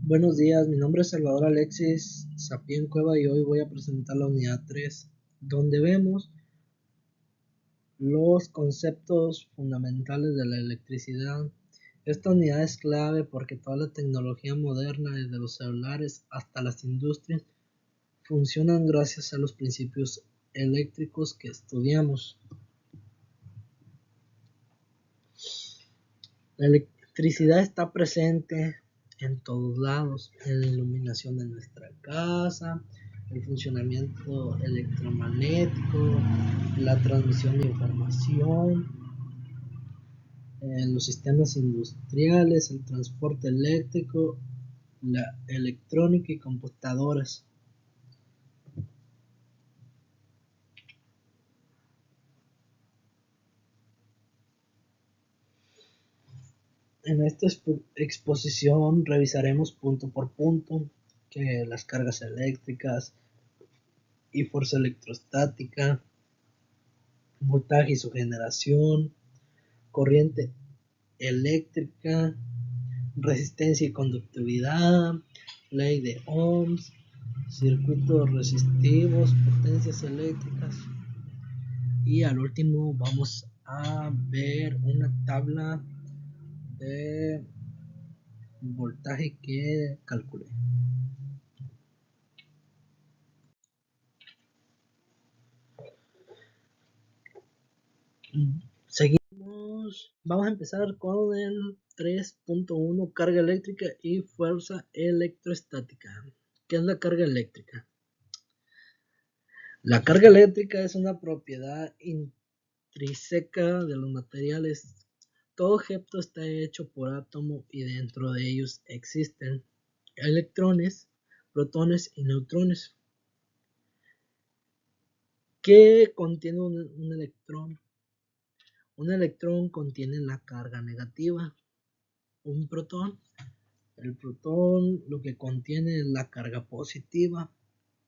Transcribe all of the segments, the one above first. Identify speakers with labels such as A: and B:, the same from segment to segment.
A: Buenos días, mi nombre es Salvador Alexis Sapien Cueva y hoy voy a presentar la unidad 3, donde vemos los conceptos fundamentales de la electricidad. Esta unidad es clave porque toda la tecnología moderna, desde los celulares hasta las industrias, funcionan gracias a los principios eléctricos que estudiamos. La electricidad está presente en todos lados, en la iluminación de nuestra casa, el funcionamiento electromagnético, la transmisión de información, en los sistemas industriales, el transporte eléctrico, la electrónica y computadoras. En esta exposición revisaremos punto por punto que las cargas eléctricas y fuerza electrostática, voltaje y su generación, corriente eléctrica, resistencia y conductividad, ley de Ohms, circuitos resistivos, potencias eléctricas, y al último vamos a ver una tabla de voltaje que calculé. Seguimos, vamos a empezar con el 3.1, carga eléctrica y fuerza electrostática. ¿Qué es la carga eléctrica? La carga eléctrica es una propiedad intrínseca de los materiales. Todo objeto está hecho por átomos y dentro de ellos existen electrones, protones y neutrones. ¿Qué contiene un electrón? Un electrón contiene la carga negativa. Un protón, el protón lo que contiene es la carga positiva.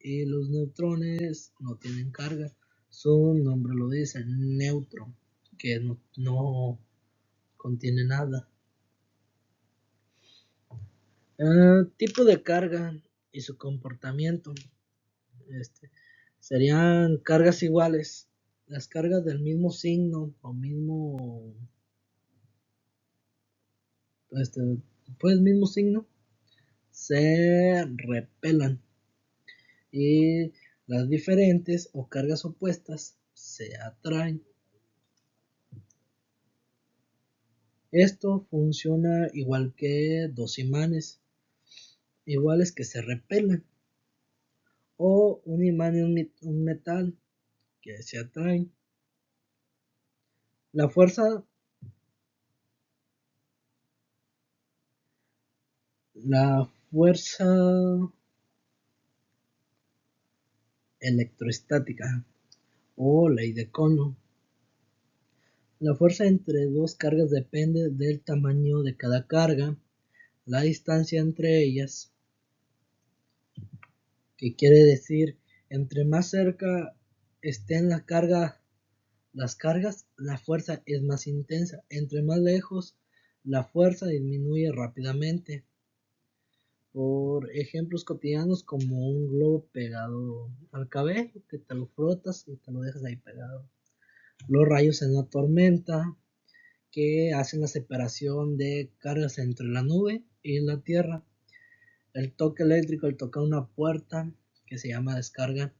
A: Y los neutrones no tienen carga. Su nombre lo dice, neutro, que no contiene nada. Tipo de carga y su comportamiento. Serían cargas iguales. Las cargas del mismo signo o mismo signo se repelan, y las diferentes o cargas opuestas se atraen. Esto funciona igual que dos imanes iguales que se repelen, o un imán y un metal que se atraen. La fuerza electrostática o ley de Coulomb. La fuerza entre dos cargas depende del tamaño de cada carga, la distancia entre ellas, que quiere decir, entre más cerca estén las cargas, la fuerza es más intensa. Entre más lejos, la fuerza disminuye rápidamente. Por ejemplos cotidianos, como un globo pegado al cabello, que te lo frotas y te lo dejas ahí pegado. Los rayos en una tormenta, que hacen la separación de cargas entre la nube y la tierra. El toque eléctrico al tocar una puerta, que se llama descarga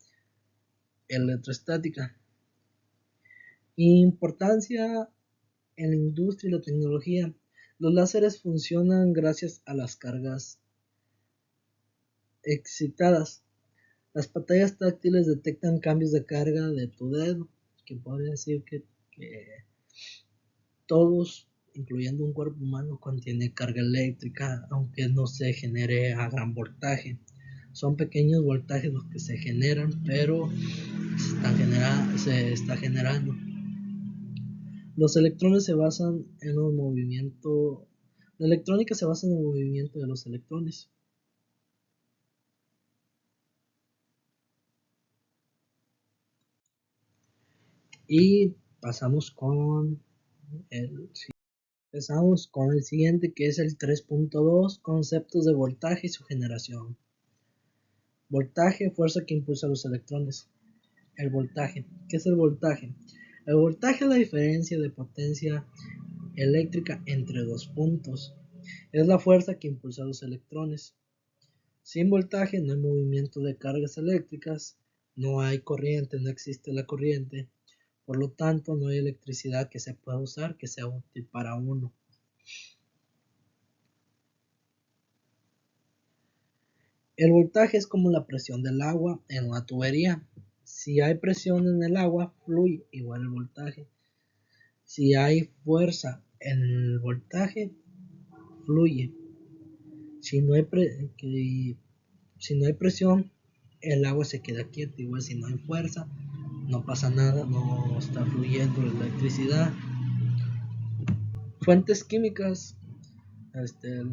A: electrostática. Importancia en la industria y la tecnología. Los láseres funcionan gracias a las cargas excitadas. Las pantallas táctiles detectan cambios de carga de tu dedo, que podría decir que todos, incluyendo un cuerpo humano, contiene carga eléctrica, aunque no se genere a gran voltaje. Son pequeños voltajes los que se generan, pero se está generando. Los electrones se basan en el movimiento. La electrónica se basa en el movimiento de los electrones. Y pasamos con el Empezamos con el siguiente, que es el 3.2, conceptos de voltaje y su generación. Voltaje, fuerza que impulsa a los electrones. El voltaje. ¿Qué es el voltaje? El voltaje es la diferencia de potencia eléctrica entre dos puntos. Es la fuerza que impulsa a los electrones. Sin voltaje no hay movimiento de cargas eléctricas, no hay corriente, no existe la corriente. Por lo tanto, no hay electricidad que se pueda usar que sea útil para uno. El voltaje es como la presión del agua en una tubería. Si hay presión en el agua, fluye igual el voltaje. Si hay fuerza en el voltaje, fluye. Si no hay, si no hay presión, el agua se queda quieta. Igual si no hay fuerza, no pasa nada, no está fluyendo la electricidad. Fuentes químicas, este,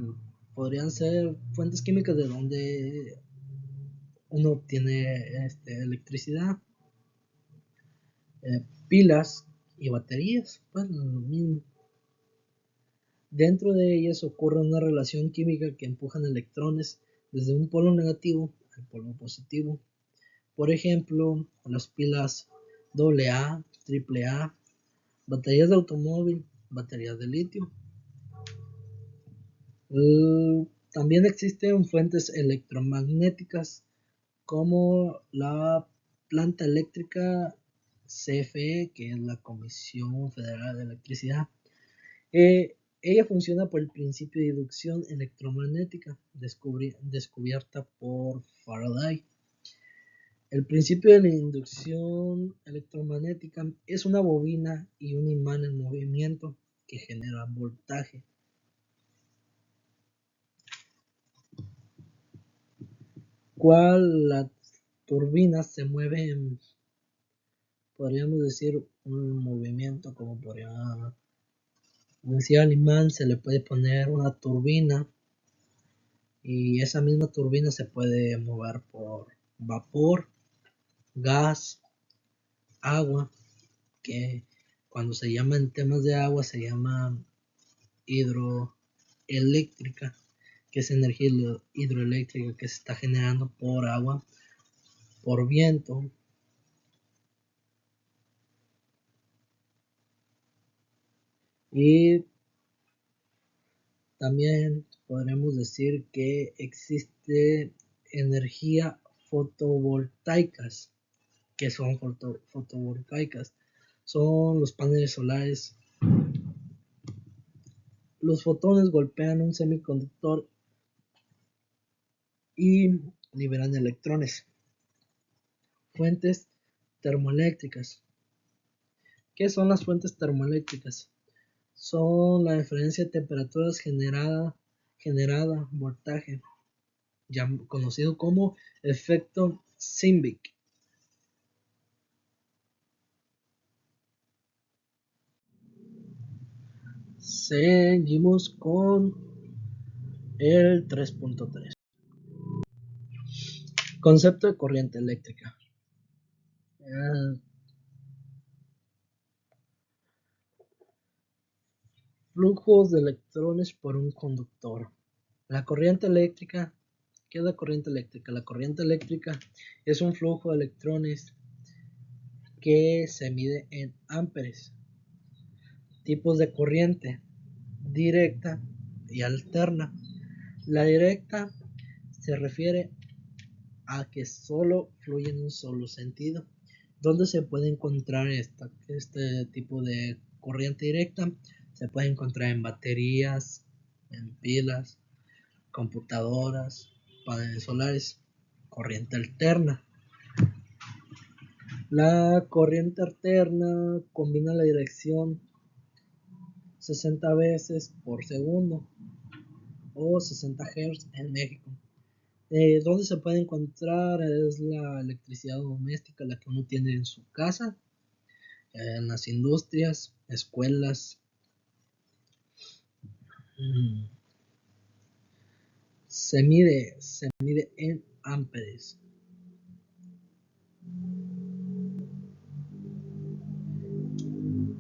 A: podrían ser fuentes químicas de donde uno obtiene electricidad, pilas y baterías, pues lo mismo. Dentro de ellas ocurre una relación química que empujan electrones desde un polo negativo al polo positivo. Por ejemplo, las pilas AA, AAA, baterías de automóvil, baterías de litio. También existen fuentes electromagnéticas como la planta eléctrica CFE, que es la Comisión Federal de Electricidad. Ella funciona por el principio de inducción electromagnética descubierta por Faraday. El principio de la inducción electromagnética es una bobina y un imán en movimiento que genera voltaje. ¿Cuál la turbina se mueve en, podríamos decir, un movimiento, como podría decir al imán, se le puede poner una turbina y esa misma turbina se puede mover por vapor, gas, agua, que cuando se llama en temas de agua se llama hidroeléctrica, que es energía hidroeléctrica que se está generando por agua, por viento. Y también podremos decir que existe energía fotovoltaicas. Que son fotovoltaicas? Son los paneles solares. Los fotones golpean un semiconductor y liberan electrones. Fuentes termoeléctricas. ¿Qué son las fuentes termoeléctricas? Son la diferencia de temperaturas generada voltaje, ya conocido como efecto Simbic. Seguimos con el 3.3. Concepto de corriente eléctrica. Flujos de electrones por un conductor. La corriente eléctrica. ¿Qué es la corriente eléctrica? La corriente eléctrica es un flujo de electrones que se mide en amperes. Tipos de corriente: directa y alterna. La directa se refiere a que solo fluye en un solo sentido. ¿Dónde se puede encontrar este tipo de corriente directa? Se puede encontrar en baterías, en pilas, computadoras, paneles solares. Corriente alterna. La corriente alterna combina la dirección 60 veces por segundo o 60 Hz en México. ¿Dónde se puede encontrar? Es la electricidad doméstica, la que uno tiene en su casa, en las industrias, escuelas. Se mide en amperes.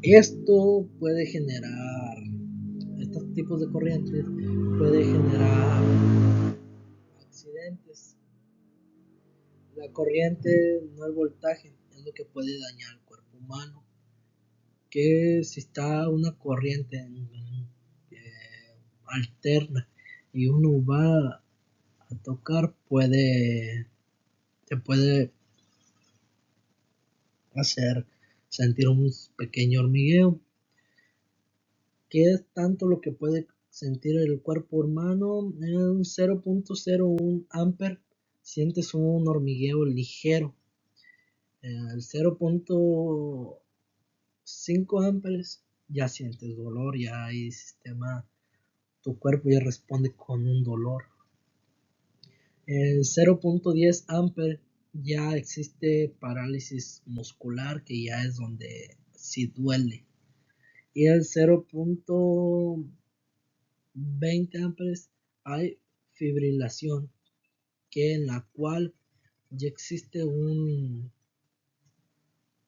A: Esto puede generar ciertos tipos de corrientes puede generar accidentes. La corriente, no el voltaje, es lo que puede dañar al cuerpo humano. Que si está una corriente alterna y uno va a tocar, te puede hacer sentir un pequeño hormigueo. ¿Qué es tanto lo que puede sentir el cuerpo humano? En 0.01 amper sientes un hormigueo ligero. El 0.5 amperes ya sientes dolor, ya hay sistema, tu cuerpo ya responde con un dolor. El 0.10 amper ya existe parálisis muscular, que ya es donde sí duele. Y el 0.20 amperes hay fibrilación, que en la cual ya existe un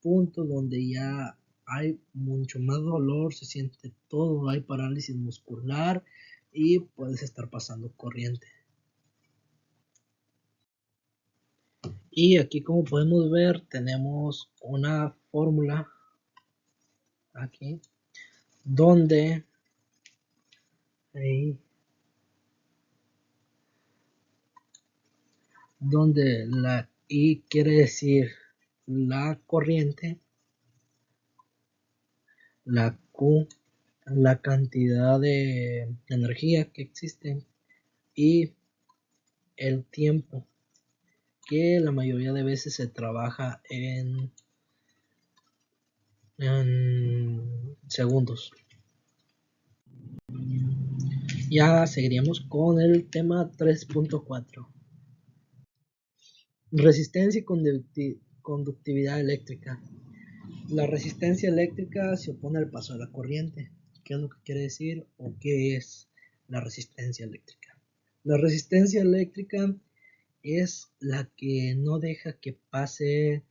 A: punto donde ya hay mucho más dolor, se siente todo, hay parálisis muscular y puedes estar pasando corriente. Y aquí, como podemos ver, tenemos una fórmula aquí donde la I quiere decir la corriente, la Q la cantidad de energía que existe y el tiempo, que la mayoría de veces se trabaja en segundos. Ya seguiríamos con el tema 3.4. Resistencia y conductividad eléctrica. La resistencia eléctrica se opone al paso de la corriente. ¿Qué es lo que quiere decir o qué es la resistencia eléctrica? La resistencia eléctrica es la que no deja que pase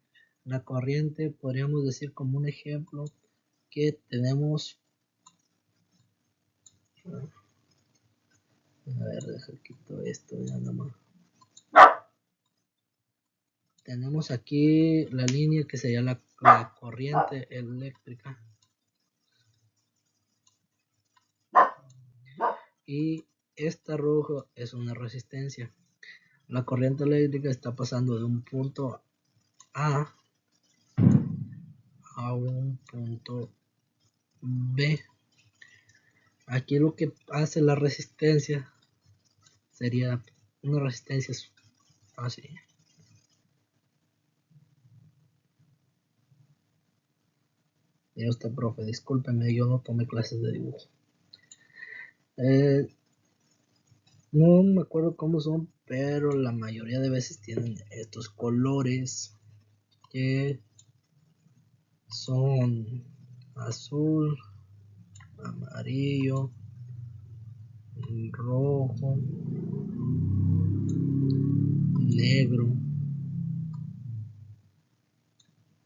A: la corriente. Podríamos decir, como un ejemplo, que tenemos, a ver, deja quito esto ya nada más. Tenemos aquí la línea que sería la corriente eléctrica, y esta roja es una resistencia. La corriente eléctrica está pasando de un punto A a un punto B. Aquí lo que hace la resistencia sería una resistencia así. Ya usted, profe, discúlpeme, yo no tomé clases de dibujo. No me acuerdo cómo son, pero la mayoría de veces tienen estos colores que son azul, amarillo, rojo, negro,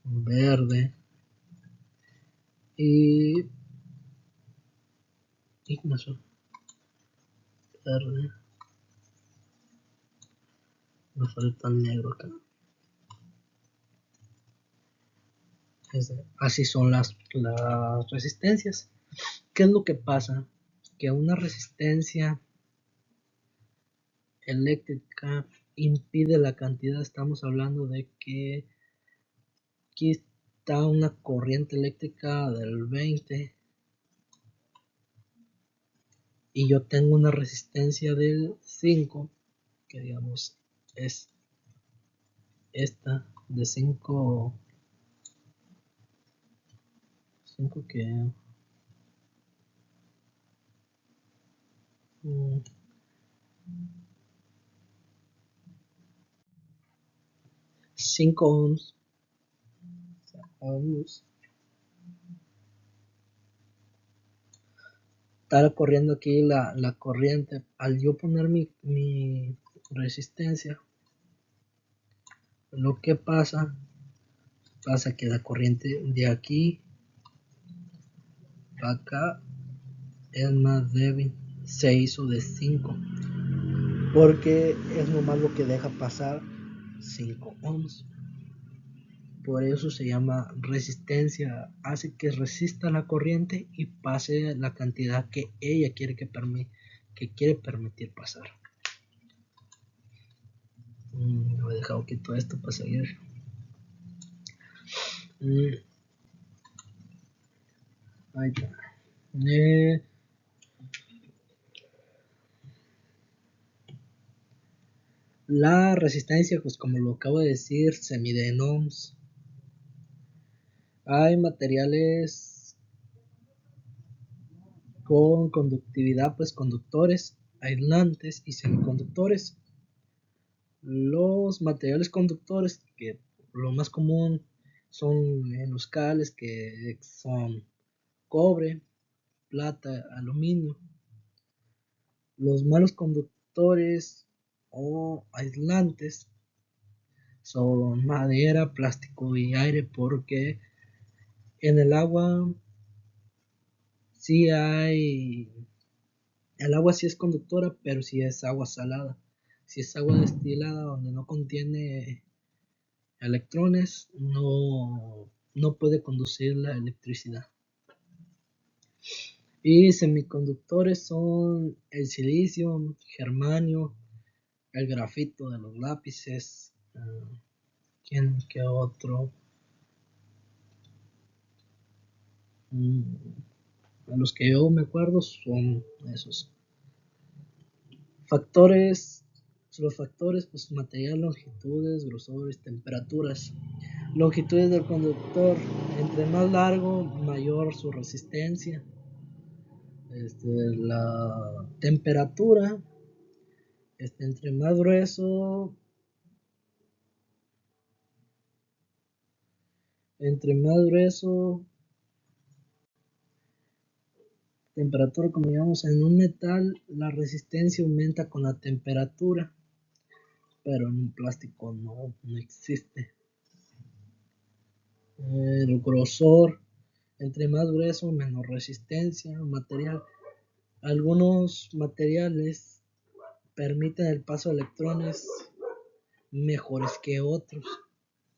A: verde y verde. Me falta el negro acá. Así son las resistencias. ¿Qué es lo que pasa? Que una resistencia eléctrica impide la cantidad. Estamos hablando de que aquí está una corriente eléctrica del 20 y yo tengo una resistencia del 5, que digamos es esta de 5 que 5 ohms, está corriendo aquí la corriente. Al yo poner mi resistencia, lo que pasa que la corriente de aquí a acá es más débil, se hizo de 5 porque es nomás lo que deja pasar 5 ohms. Por eso se llama resistencia, hace que resista la corriente y pase la cantidad que ella quiere que quiere permitir pasar. He dejado que todo esto para seguir. Ahí está. La resistencia, pues como lo acabo de decir, se mide en ohms. Hay materiales con conductividad, pues conductores, aislantes y semiconductores. Los materiales conductores, que lo más común son en los cables, que son cobre, plata, aluminio. Los malos conductores o aislantes son madera, plástico y aire, porque en el agua sí hay, el agua sí es conductora, pero sí es agua salada. Si es agua destilada donde no contiene electrones, no puede conducir la electricidad. Y semiconductores son el silicio, germanio, el grafito de los lápices. ¿Quién que otro? A los que yo me acuerdo son esos. Factores. Los factores, pues material, longitudes, grosores, temperaturas. Longitudes del conductor. Entre más largo, mayor su resistencia. La temperatura. Entre más grueso. Entre más grueso. Temperatura, como digamos, en un metal, la resistencia aumenta con la temperatura. Pero en un plástico no existe. El grosor, entre más grueso, menos resistencia. Material. Algunos materiales permiten el paso de electrones mejores que otros.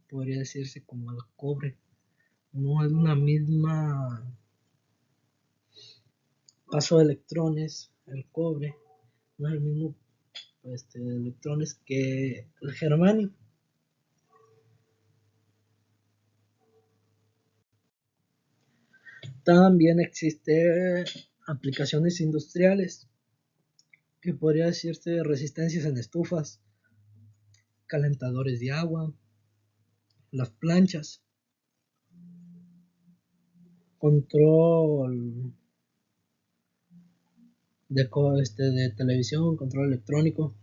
A: Podría decirse como el cobre. No es una misma paso de electrones, el cobre. No es el mismo electrones que el germanio. También existe aplicaciones industriales, que podría decirse resistencias en estufas, calentadores de agua, las planchas, control de televisión, control electrónico,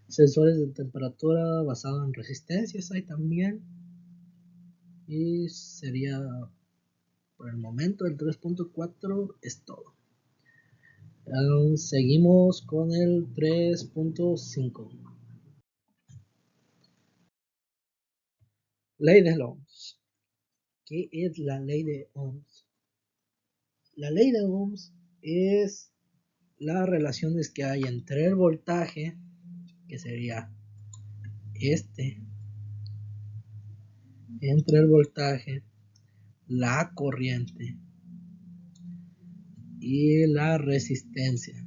A: sensores de temperatura basados en resistencias hay también. Y sería por el momento el 3.4 es todo. Seguimos con el 3.5. Ley de Ohms. ¿Qué es la ley de Ohms? La ley de Ohms es las relaciones que hay entre el voltaje, que sería entre el voltaje, la corriente y la resistencia.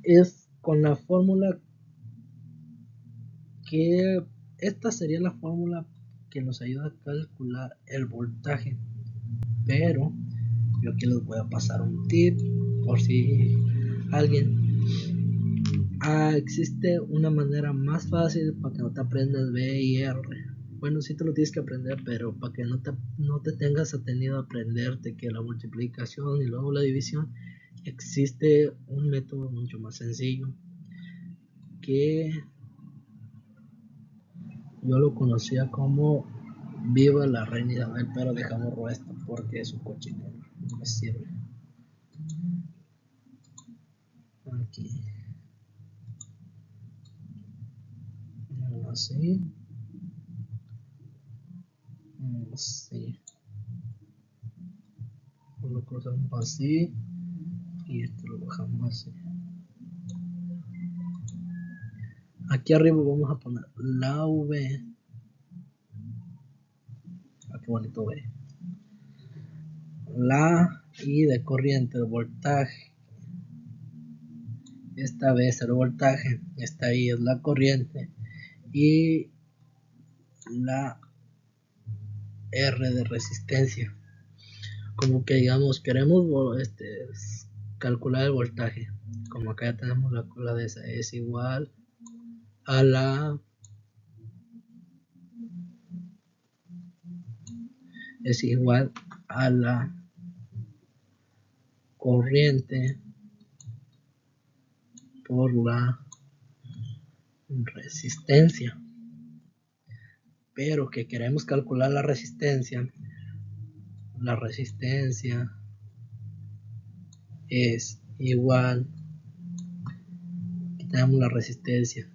A: Es con la fórmula que esta sería la fórmula que nos ayuda a calcular el voltaje, pero yo aquí les voy a pasar un tip por si alguien existe una manera más fácil para que no te aprendas B y R. Bueno, sí te lo tienes que aprender, pero para que no te tengas atenido a aprenderte que la multiplicación y luego la división, existe un método mucho más sencillo que yo lo conocía como Viva la Reina Isabel, pero dejamos esto porque es un cochinero, no me sirve. Aquí, así, bajamos así, lo cruzamos así y esto lo bajamos así. Aquí arriba vamos a poner la V. Ah, qué bonito V. La I de corriente, de voltaje. Esta V es el voltaje, esta I es la corriente y la R de resistencia. Como que digamos queremos calcular el voltaje, como acá ya tenemos la cola de esa, es igual a la corriente por la resistencia, pero que queremos calcular la resistencia es igual, aquí tenemos la resistencia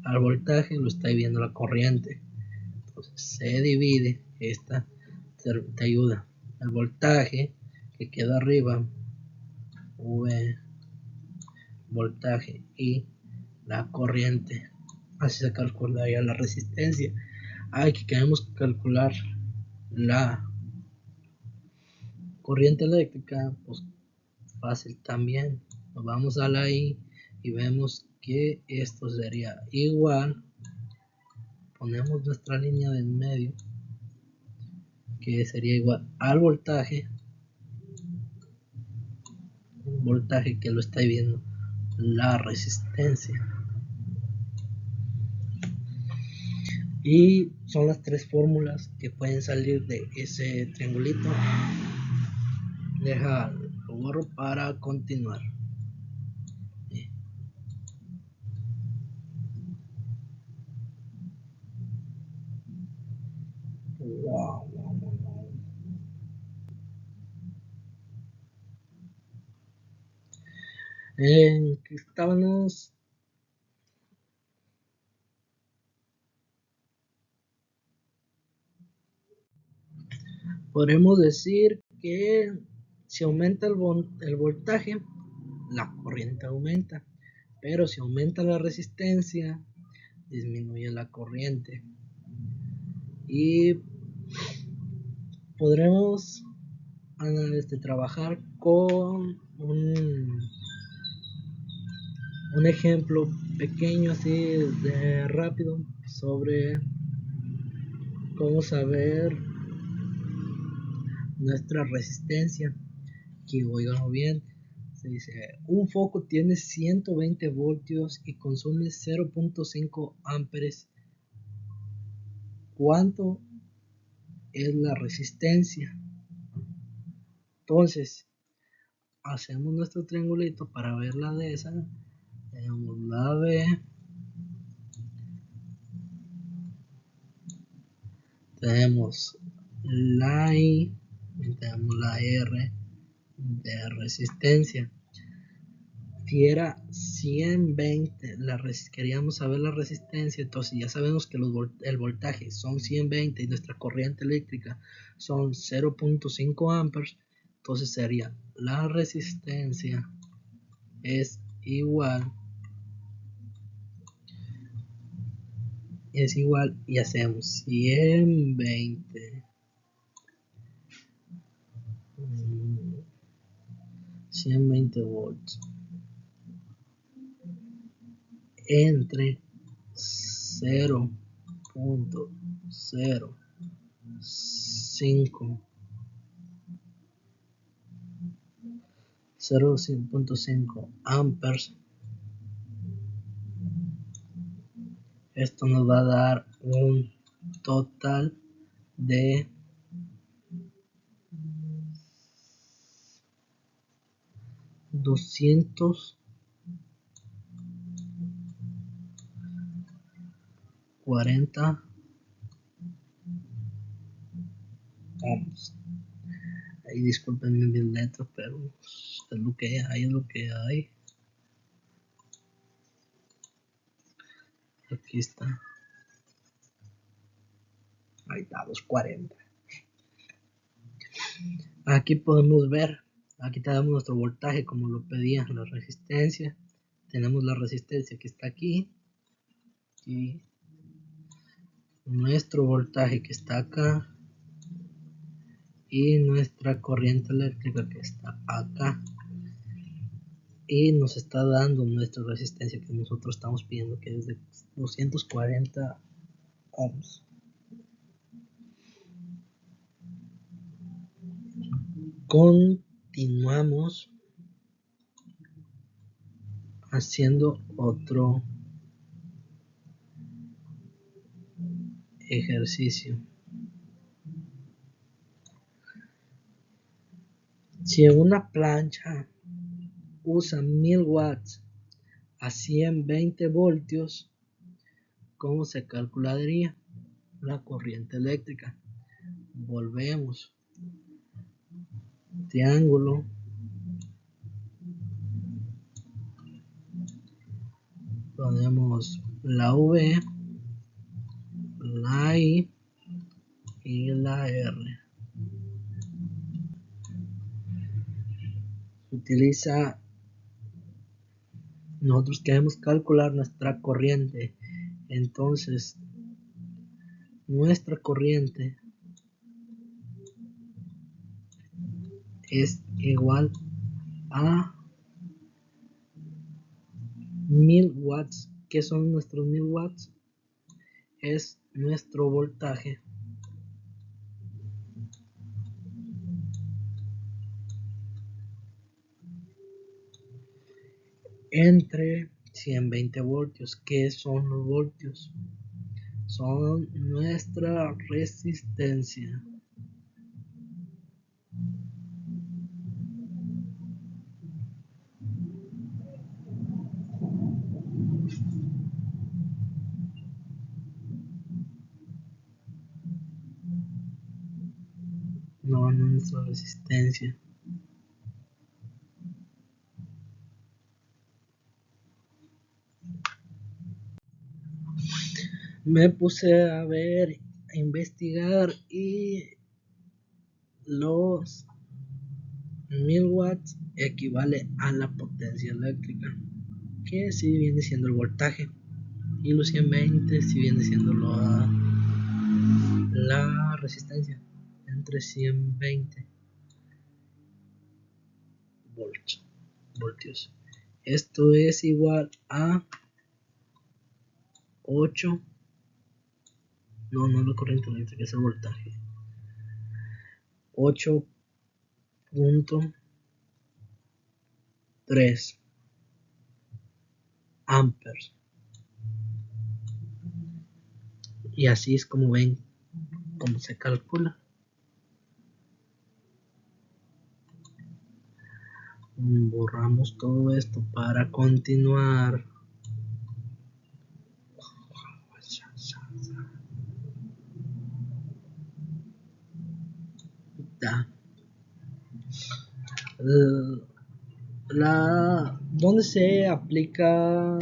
A: al voltaje, lo está viendo la corriente, entonces se divide, esta te ayuda, el voltaje que queda arriba, V, voltaje y la corriente, así se calcularía la resistencia. Aquí queremos calcular la corriente eléctrica, pues fácil también, nos vamos a la I y vemos que esto sería igual, ponemos nuestra línea de en medio, que sería igual al voltaje que lo está viendo la resistencia. Y son las tres fórmulas que pueden salir de ese triangulito. Deja lo borro para continuar. Wow. Que estábamos. Podremos decir que si aumenta el voltaje, la corriente aumenta, pero si aumenta la resistencia, disminuye la corriente. Y podremos trabajar con un ejemplo pequeño así de rápido sobre cómo saber nuestra resistencia. Aquí oigan bien, se dice un foco tiene 120 voltios y consume 0.5 amperes. ¿Cuánto es la resistencia? Entonces hacemos nuestro triangulito para ver la de esa. Tenemos la B, tenemos la I y tenemos la R de resistencia. Si era 120, queríamos saber la resistencia, entonces ya sabemos que el voltaje son 120 y nuestra corriente eléctrica son 0.5 amperes, entonces sería la resistencia es igual y hacemos 120 volts entre 0.5 amperes. Esto nos va a dar un total de 240 ohms. Ahí disculpen mis letras, pero es lo que hay, es lo que hay. Aquí está. Ahí está, 240. Aquí podemos ver, aquí tenemos nuestro voltaje como lo pedía la resistencia. Tenemos la resistencia que está aquí y nuestro voltaje que está acá y nuestra corriente eléctrica que está acá, y nos está dando nuestra resistencia que nosotros estamos pidiendo, que es de 240 ohms. Continuamos haciendo otro ejercicio. Si una plancha usa 1000 watts a 120 voltios, ¿cómo se calcularía la corriente eléctrica? Volvemos, triángulo, ponemos la V, la I y la R. Utiliza, nosotros queremos calcular nuestra corriente, entonces nuestra corriente es igual a 1000 watts. ¿Qué son nuestros 1000 watts? Es nuestro voltaje entre 120 voltios. ¿Qué son los voltios? Son nuestra resistencia. No, no nuestra resistencia. Me puse a ver, a investigar, y los 1000 watts equivale a la potencia eléctrica, que si viene siendo el voltaje, y los 120 si viene siendo la resistencia entre 120 voltios. Esto es igual a 8, no la corriente eléctrica, es el voltaje, 8.3 amperes. Y así es como ven cómo se calcula. Borramos todo esto para continuar. Ya. ¿Dónde se aplica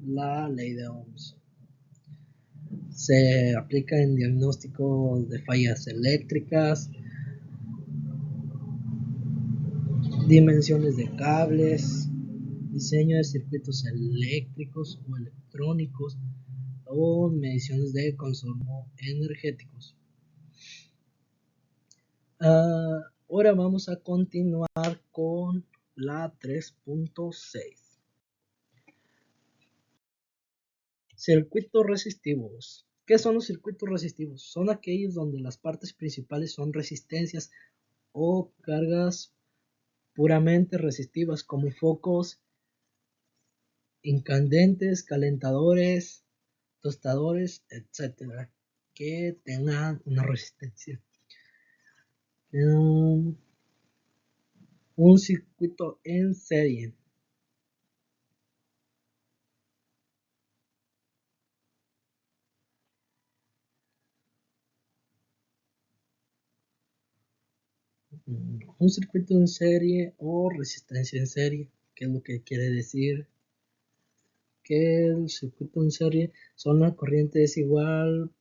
A: la ley de Ohms? Se aplica en diagnóstico de fallas eléctricas, dimensiones de cables, diseño de circuitos eléctricos o electrónicos, o mediciones de consumo energéticos. Ahora vamos a continuar con la 3.6. Circuitos resistivos. ¿Qué son los circuitos resistivos? Son aquellos donde las partes principales son resistencias o cargas puramente resistivas, como focos incandescentes, calentadores, tostadores, etcétera, que tengan una resistencia. Un circuito en serie. Un circuito en serie o resistencia en serie. ¿Qué es lo que quiere decir? Que el circuito en serie son la corriente es igual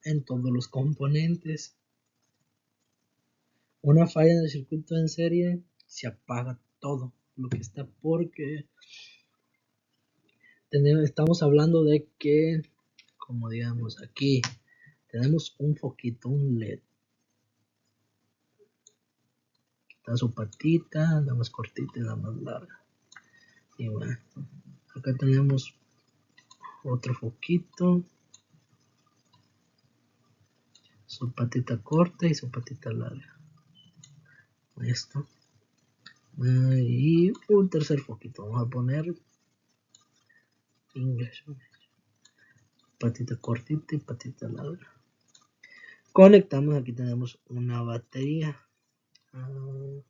A: en todos los componentes. Una falla en el circuito en serie, se apaga todo lo que está, porque estamos hablando de que, como digamos aquí, tenemos un foquito, un LED. Está su patita, la más cortita y la más larga. Y bueno, acá tenemos otro foquito, su patita corta y su patita larga. Esto. Y un tercer foquito. Vamos a poner English. Patita cortita y patita larga. Conectamos, aquí tenemos una batería. Oh,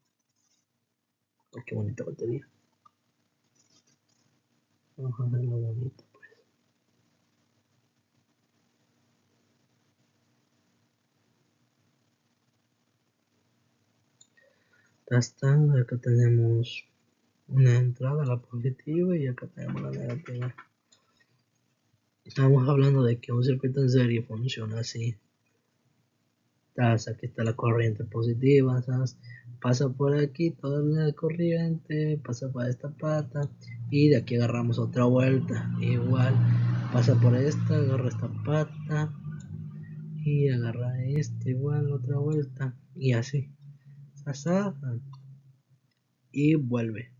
A: qué bonita batería. Vamos a verlo bonito, pues. Ya está, acá tenemos una entrada, la positiva, y acá tenemos la negativa. Estamos hablando de que un circuito en serie funciona así. Aquí está la corriente positiva, ¿sabes? Pasa por aquí toda la corriente, pasa por esta pata y de aquí agarramos otra vuelta. Igual pasa por esta, agarra esta pata y agarra esta, igual otra vuelta y así. Y vuelve.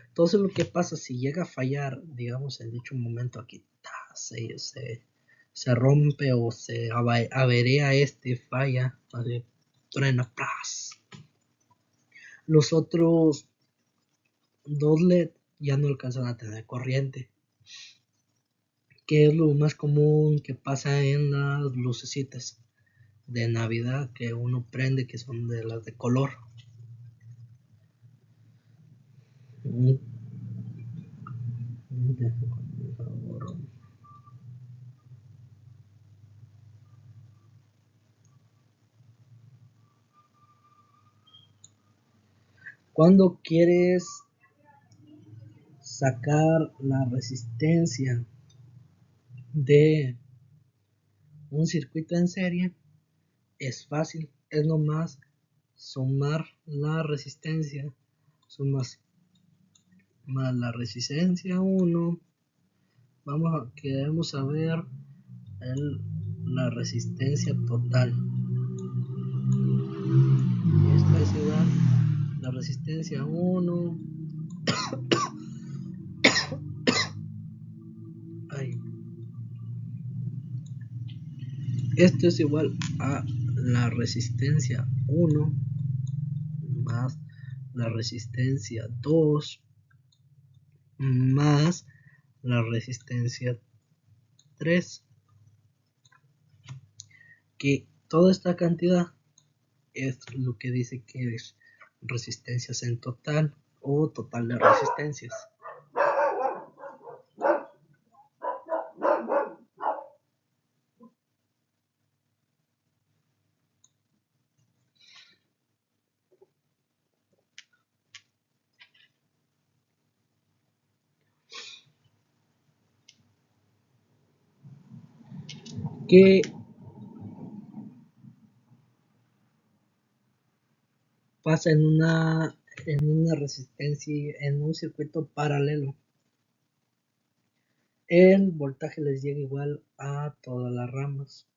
A: Entonces lo que pasa si llega a fallar, digamos en dicho momento aquí, se rompe o se averea falla, así, truena, ¡pras! Los otros dos LED ya no alcanzan a tener corriente, que es lo más común que pasa en las lucecitas de Navidad que uno prende, que son de las de color. Cuando quieres sacar la resistencia de un circuito en serie, es fácil, es nomás sumar la resistencia, sumas más la resistencia 1, queremos saber la resistencia total. Esta es igual la resistencia 1. Esto es igual a la resistencia 1 más la resistencia 2 más la resistencia 3, que toda esta cantidad es lo que dice que es resistencias en total o total de resistencias. ¿Qué pasa en una resistencia, en un circuito paralelo? El voltaje les llega igual a todas las ramas.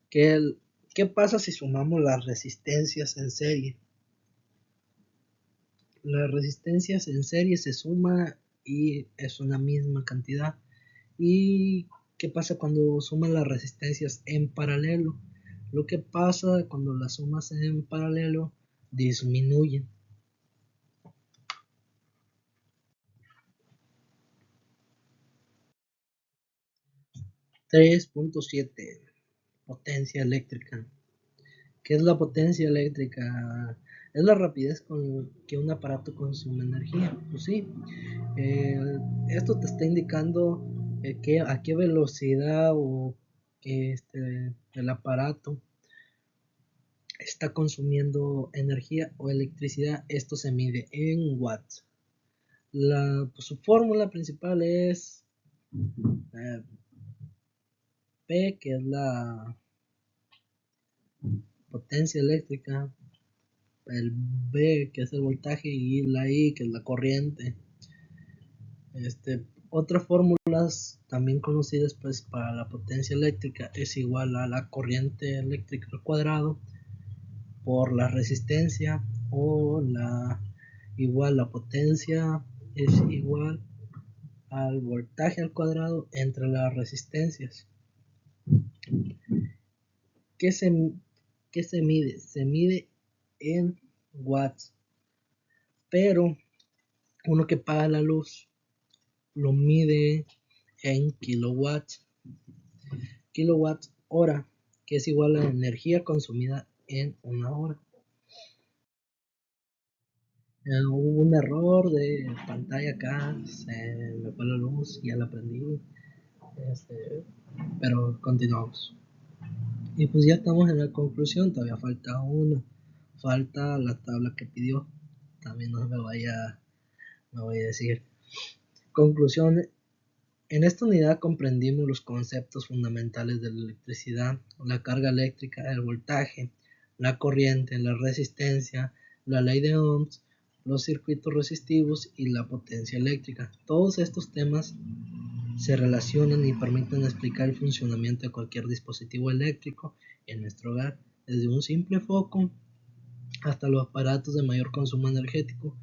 A: ¿Qué pasa si sumamos las resistencias en serie? Las resistencias en serie se suma y es una misma cantidad. ¿Y qué pasa cuando sumas las resistencias en paralelo? Lo que pasa cuando las sumas en paralelo, disminuyen. 3.7. Potencia eléctrica. ¿Qué es la potencia eléctrica? Es la rapidez con que un aparato consume energía. Pues sí, esto te está indicando a qué velocidad o el aparato está consumiendo energía o electricidad. Esto se mide en watts. Su fórmula principal es P, que es la potencia eléctrica, el B, que es el voltaje, y la I, que es la corriente. Otras fórmulas también conocidas pues para la potencia eléctrica es igual a la corriente eléctrica al cuadrado por la resistencia, o la potencia es igual al voltaje al cuadrado entre las resistencias. ¿Qué se mide? Se mide en watts, pero uno que paga la luz lo mide en kilowatts hora, que es igual a la energía consumida en una hora. Hubo un error de pantalla acá, se me fue la luz, ya la prendí, pero continuamos. Y pues ya estamos en la conclusión, todavía falta la tabla que pidió, también no me vaya a decir. Conclusión: en esta unidad comprendimos los conceptos fundamentales de la electricidad, la carga eléctrica, el voltaje, la corriente, la resistencia, la ley de Ohms, los circuitos resistivos y la potencia eléctrica. Todos estos temas se relacionan y permiten explicar el funcionamiento de cualquier dispositivo eléctrico en nuestro hogar, desde un simple foco hasta los aparatos de mayor consumo energético.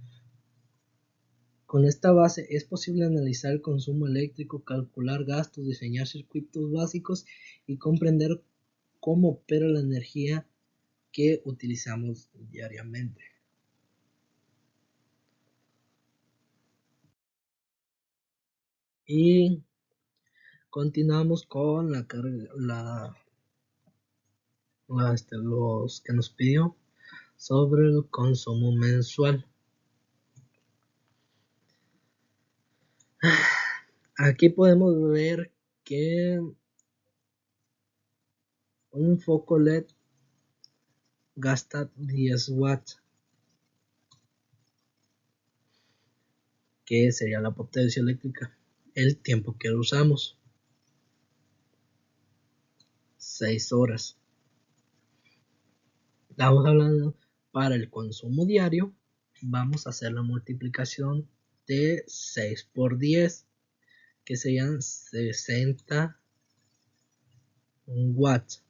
A: Con esta base es posible analizar el consumo eléctrico, calcular gastos, diseñar circuitos básicos y comprender cómo opera la energía que utilizamos diariamente. Y continuamos con los que nos pidió sobre el consumo mensual. Aquí podemos ver que un foco LED gasta 10 watts, que sería la potencia eléctrica. El tiempo que lo usamos, 6 horas. Estamos hablando para el consumo diario. Vamos a hacer la multiplicación de 6 por 10, que serían 60 watts.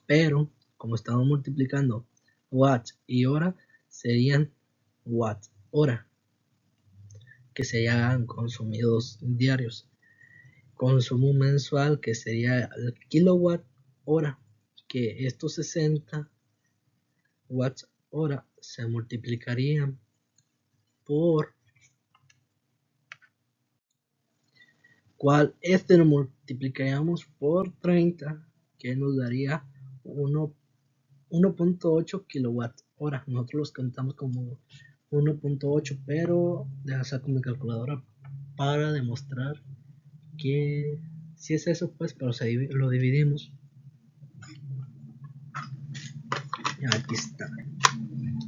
A: Pero como estamos multiplicando watts y hora, serían watts hora, que serían consumidos diarios. Consumo mensual, que sería el kilowatt hora, que estos 60 watts hora se multiplicarían por lo multiplicaríamos por 30, que nos daría 1.8 kilowatt hora. Nosotros los contamos como 1.8, pero ya saco mi calculadora para demostrar que si es eso, pues, pero lo dividimos. Y aquí está.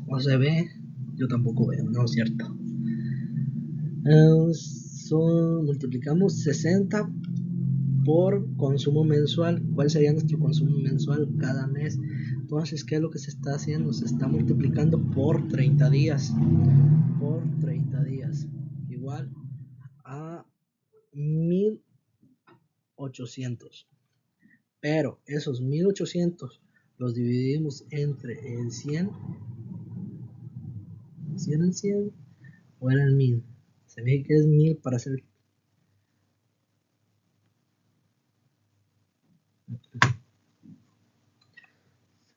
A: No se ve, yo tampoco veo, no es cierto. Multiplicamos 60 por consumo mensual. ¿Cuál sería nuestro consumo mensual cada mes? Entonces, ¿qué es lo que se está haciendo? Se está multiplicando por 30 días. Por 30 días. Igual a 1800. Pero esos 1800 los dividimos entre el 100. ¿Si era el 100 o era el 1000? Se ve que es 1000 para hacer.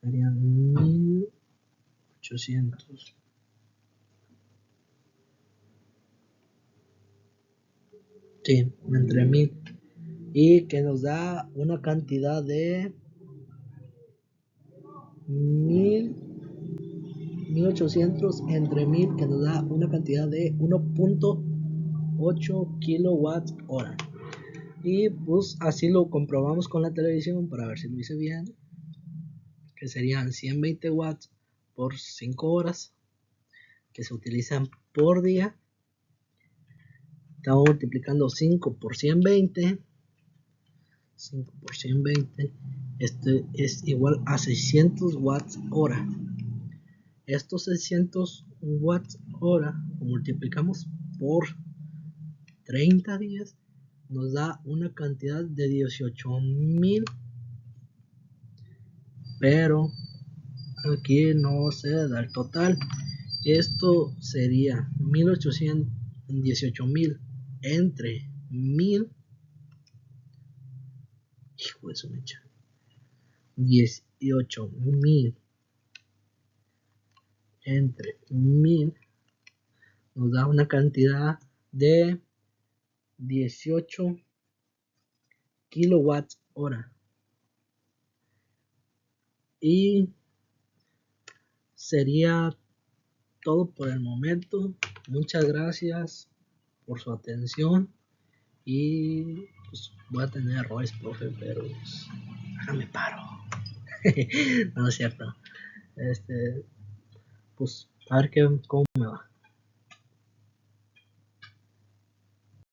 A: Serían 1800. Sí, entre 1000. Y que nos da una cantidad de 1800 entre 1000, que nos da una cantidad de 1.8 kilowatt hora. Y pues así lo comprobamos con la televisión para ver si lo hice bien, que serían 120 watts por 5 horas que se utilizan por día, Estamos multiplicando 5 por 120. 5 por 120. Esto es igual a 600 watts hora. Estos 600 watts hora lo multiplicamos por 30 días. Nos da una cantidad de 18,000. Pero aquí no se da el total. Esto sería 1800 entre 1000. Hijo de su mecha. 18,000 entre 1000 nos da una cantidad de 18 kilowatts hora. Y sería todo por el momento. Muchas gracias por su atención. Y pues voy a tener errores, profe, pero pues, déjame paro. No es cierto. Pues a ver cómo me va.